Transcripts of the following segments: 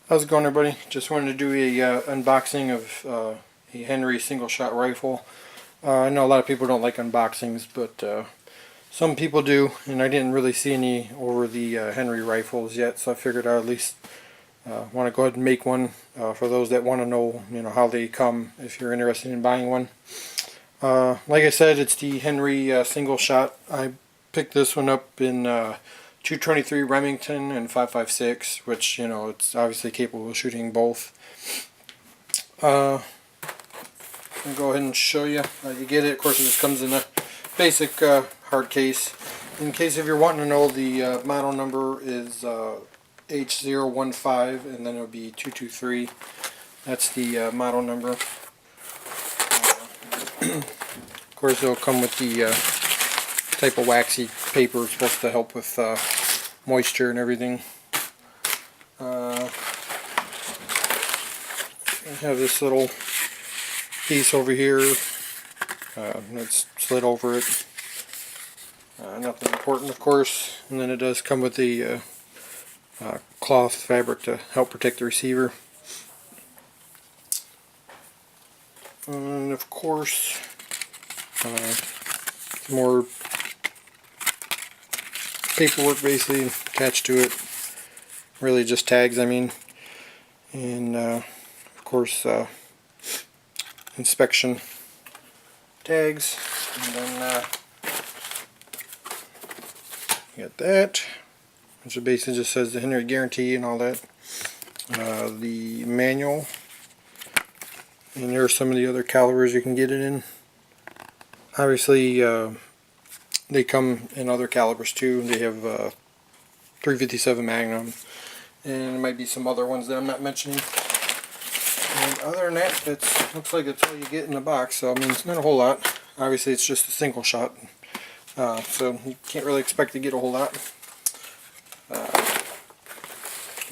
How's it going, everybody? Just wanted to do a unboxing of a Henry single shot rifle. I know a lot of people don't like unboxings, but some people do, and I didn't really see any over the Henry rifles yet, so I figured I'd at least want to go ahead and make one for those that want to know, how they come if you're interested in buying one. Like I said, it's the Henry single shot. I picked this one up in 223 Remington and 5.56, which, it's obviously capable of shooting both. I'll go ahead and show you how you get it. Of course, it just comes in a basic hard case. In case if you're wanting to know, the model number is H015, and then it'll be 223. That's the model number. Of course, it'll come with the type of waxy paper. It's supposed to help with moisture and everything. I have this little piece over here that's slid over it. Nothing important, of course. And then it does come with the cloth fabric to help protect the receiver. And of course, more paperwork basically attached to it. Really just tags, I mean. And of course, inspection tags. And then you got that, which basically just says the Henry guarantee and all that. The manual. And there are some of the other calibers you can get it in. Obviously, they come in other calibers too. They have 357 Magnum, and there might be some other ones that I'm not mentioning. And other than that, looks like that's all you get in the box. So I mean, it's not a whole lot. Obviously, it's just a single shot, so you can't really expect to get a whole lot. But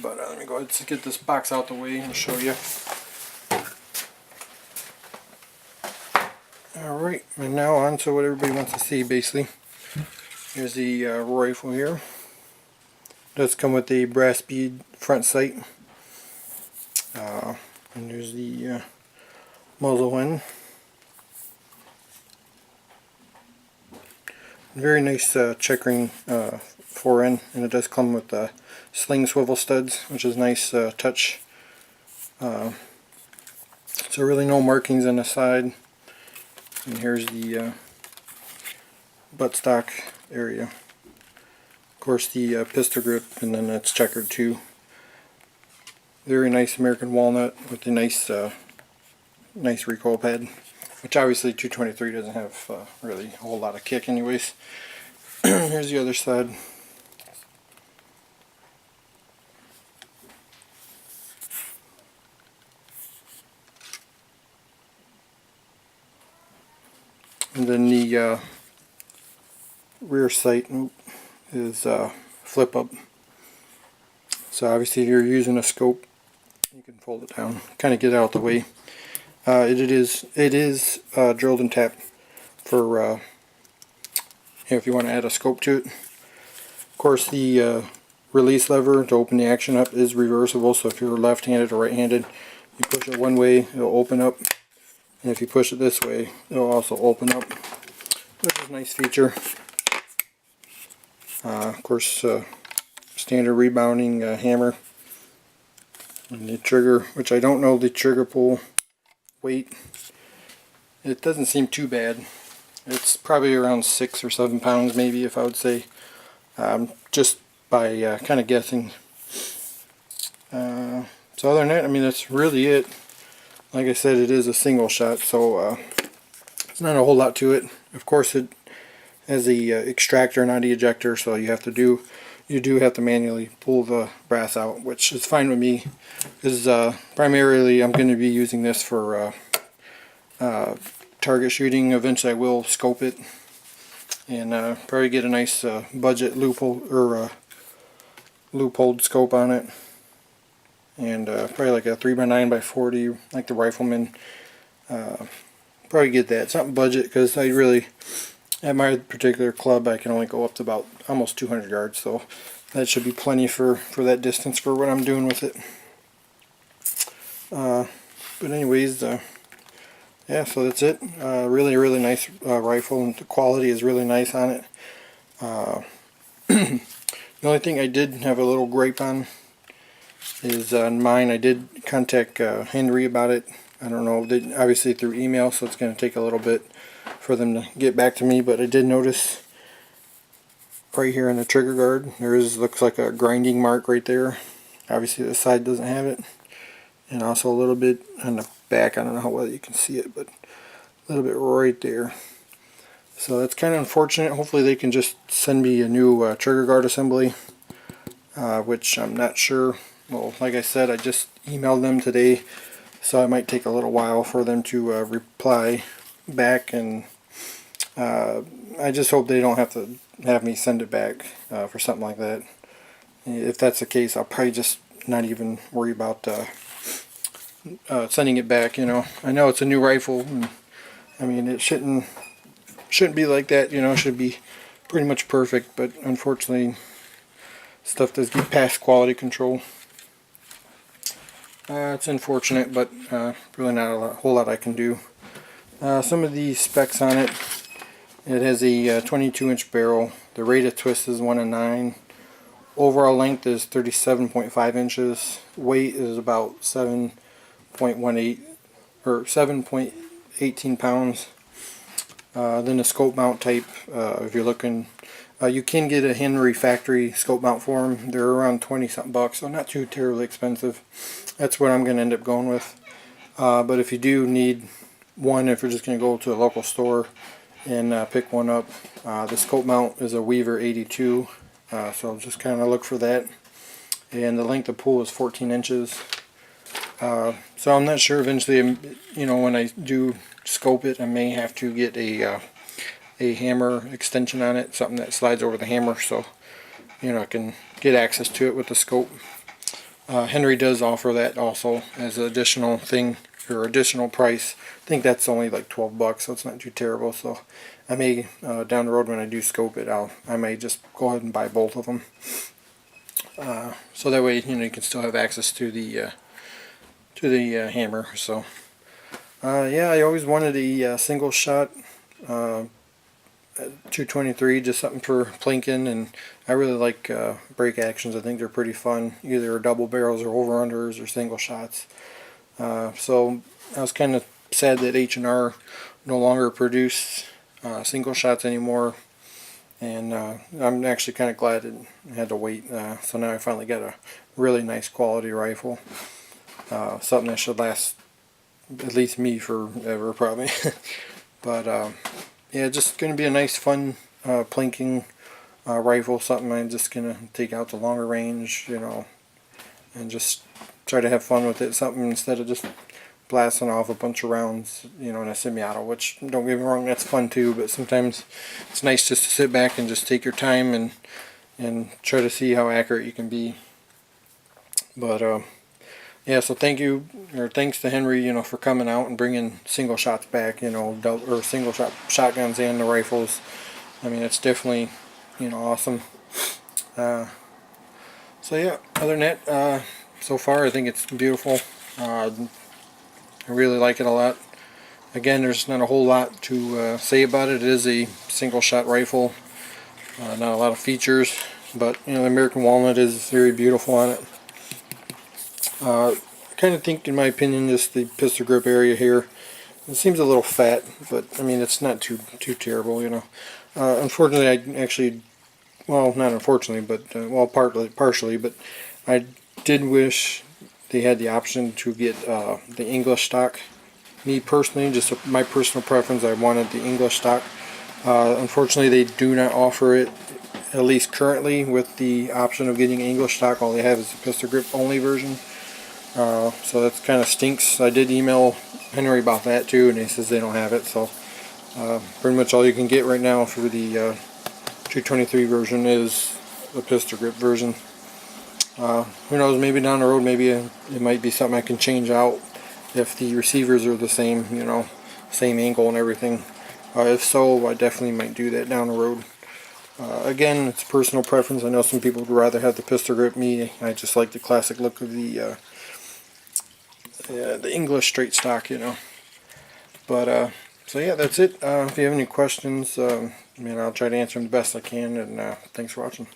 let me go ahead and get this box out the way and show you. Alright, and now on to what everybody wants to see, basically. Here's the rifle here. It does come with a brass bead front sight. And there's the muzzle end. Very nice checkering fore end, and it does come with sling swivel studs, which is nice touch. So really no markings on the side. And here's the buttstock area. Of course, the pistol grip, and then it's checkered too. Very nice American walnut with a nice recoil pad, which obviously 223 doesn't have really a whole lot of kick anyways. Here's the other side. And then the rear sight is flip up. So obviously if you're using a scope, you can fold it down, kind of get it out the way. It is drilled and tapped for if you want to add a scope to it. Of course, the release lever to open the action up is reversible, so if you're left-handed or right-handed, you push it one way, it'll open up. And if you push it this way, it'll also open up, which is a nice feature. Of course, standard rebounding hammer. And the trigger, which I don't know the trigger pull weight. It doesn't seem too bad. It's probably around 6 or 7 pounds maybe, if I would say. Just by kind of guessing. So other than that, I mean, that's really it. Like I said, it is a single shot, so it's not a whole lot to it. Of course, it has the extractor, not the ejector, so you do have to manually pull the brass out, which is fine with me. Because primarily, I'm going to be using this for target shooting. Eventually, I will scope it and probably get a nice budget loophole or loopholed scope on it. And probably like a 3x9x40, like the Rifleman. Probably get that. It's not budget, because I really, at my particular club, I can only go up to about almost 200 yards, so that should be plenty for that distance for what I'm doing with it. But anyways, yeah, so that's it. Really nice rifle, and the quality is really nice on it. The only thing I did have a little gripe on is on mine. I did contact Henry about it. I don't know, obviously through email, so it's going to take a little bit for them to get back to me, but I did notice right here on the trigger guard looks like a grinding mark right there. Obviously the side doesn't have it, and also a little bit on the back. I don't know how well you can see it, but a little bit right there. So that's kind of unfortunate. Hopefully they can just send me a new trigger guard assembly, which I'm not sure. Well, like I said, I just emailed them today, so it might take a little while for them to reply back, and I just hope they don't have to have me send it back for something like that. If that's the case, I'll probably just not even worry about sending it back. You know, I know it's a new rifle, and I mean it shouldn't be like that. You know, it should be pretty much perfect, but unfortunately stuff does get past quality control. It's unfortunate, but really not a whole lot I can do. Some of the specs on it: it has a 22-inch barrel. The rate of twist is 1/9. Overall length is 37.5 inches. Weight is about 7.18 or 7.18 pounds. Then the scope mount type, if you're looking, you can get a Henry factory scope mount for them. They're around 20 something bucks, so not too terribly expensive. That's what I'm going to end up going with. But if you do need one, if you're just going to go to a local store and pick one up, the scope mount is a Weaver 82, so just kind of look for that. And the length of pull is 14 inches. So I'm not sure, eventually, you know, when I do scope it, I may have to get a hammer extension on it, something that slides over the hammer, so you know I can get access to it with the scope. Henry does offer that also as an additional thing, or additional price. I think that's only like 12 bucks, so it's not too terrible. So I may down the road when I do scope it, I may just go ahead and buy both of them. So that way, you know, you can still have access to the hammer. So yeah, I always wanted a single shot 223, just something for plinking, and I really like break actions. I think they're pretty fun, either double barrels or over-unders or single shots. So I was kind of sad that H&R no longer produce single shots anymore, and I'm actually kind of glad it had to wait. So now I finally got a really nice quality rifle, something that should last at least me forever probably. But yeah, just going to be a nice fun plinking rifle, something I'm just going to take out to longer range, you know, and just try to have fun with it, something instead of just blasting off a bunch of rounds, you know, in a semi-auto, which, don't get me wrong, that's fun too, but sometimes it's nice just to sit back and just take your time and try to see how accurate you can be. But yeah, so thanks to Henry, you know, for coming out and bringing single shots back, you know, or single shot shotguns and the rifles. I mean, it's definitely, you know, awesome. So yeah, other than that, so far I think it's beautiful. I really like it a lot. Again, there's not a whole lot to say about it. It is a single shot rifle. Not a lot of features, but you know, the American Walnut is very beautiful on it. I kind of think, in my opinion, just the pistol grip area here, it seems a little fat, but I mean, it's not too terrible, you know. Unfortunately, I actually, well, not unfortunately, but well, partially, but I did wish they had the option to get the English stock. Me personally, just my personal preference, I wanted the English stock. Unfortunately, they do not offer it, at least currently, with the option of getting English stock. All they have is the pistol grip only version. So that kind of stinks. I did email Henry about that too, and he says they don't have it. So pretty much all you can get right now for the 223 version is the pistol grip version. Who knows, maybe down the road, maybe it might be something I can change out if the receivers are the same, you know, same angle and everything. If so, I definitely might do that down the road. Again, it's personal preference. I know some people would rather have the pistol grip. Me, I just like the classic look of the the English straight stock, you know. But so yeah, that's it. If you have any questions, I'll try to answer them the best I can. And thanks for watching.